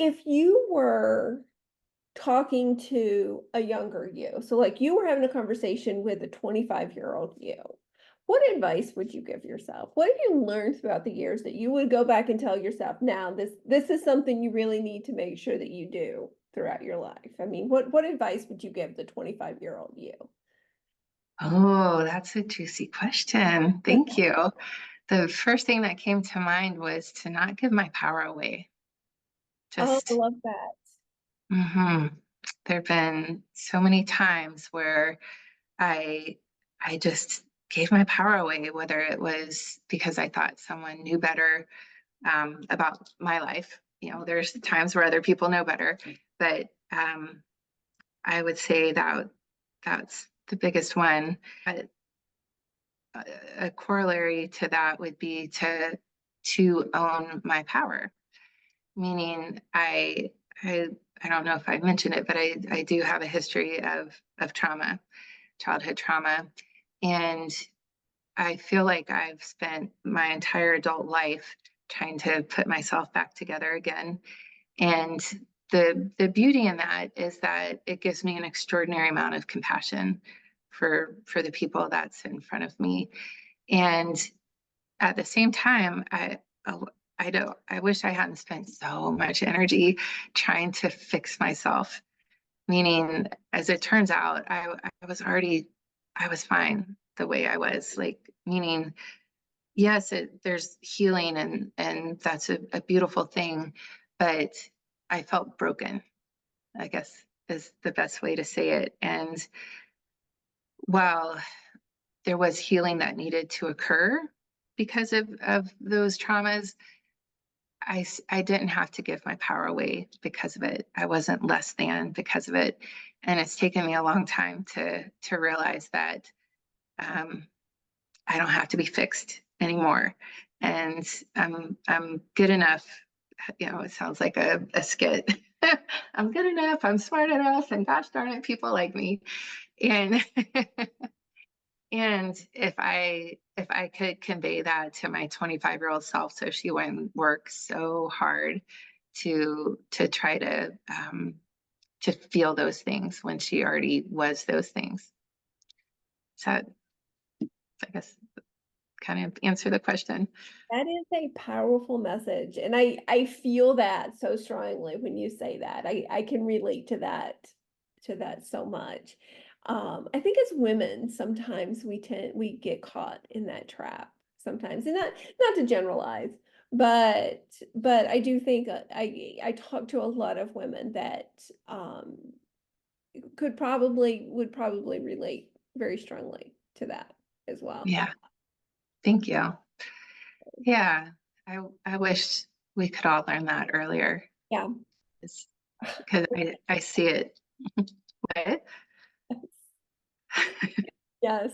if you were talking to a younger you, so like you were having a conversation with a 25-year-old you, what advice would you give yourself? What have you learned throughout the years that you would go back and tell yourself, now this is something you really need to make sure that you do throughout your life? I mean, what advice would you give the 25-year-old you? Oh, that's a juicy question. Thank you. The first thing that came to mind was to not give my power away. Oh, I Just, love that. mhm. There have been so many times where I I just gave my power away, whether it was because I thought someone knew better about my life. There's times where other people know better, but I would say that that's the biggest one. A corollary to that would be to own my power, meaning I don't know if I mentioned it, but I do have a history of trauma, childhood trauma, and I feel like I've spent my entire adult life trying to put myself back together again. And the beauty in that is that it gives me an extraordinary amount of compassion for the people that's in front of me. And at the same time, oh, I wish I hadn't spent so much energy trying to fix myself. Meaning, as it turns out, I was fine the way I was. Like, meaning, yes, there's healing and that's a beautiful thing, but I felt broken, I guess is the best way to say it. And while there was healing that needed to occur because of those traumas, I didn't have to give my power away because of it. I wasn't less than because of it. And it's taken me a long time to realize that um, I don't have to be fixed anymore. And I'm good enough. It sounds like a skit. I'm good enough. I'm smart enough. And gosh darn it, people like me. And and if I could convey that to my 25-year-old self, so she wouldn't work so hard to try to feel those things when she already was those things. So I guess kind of answer the question. That is a powerful message. And I feel that so strongly when you say that. I can relate to that so much. I think as women, sometimes we get caught in that trap sometimes. And not to generalize, but I do think I talk to a lot of women that would probably relate very strongly to that as well. Yeah, thank you. Yeah, I wish we could all learn that earlier. Yeah. Because I see it. What? Yes.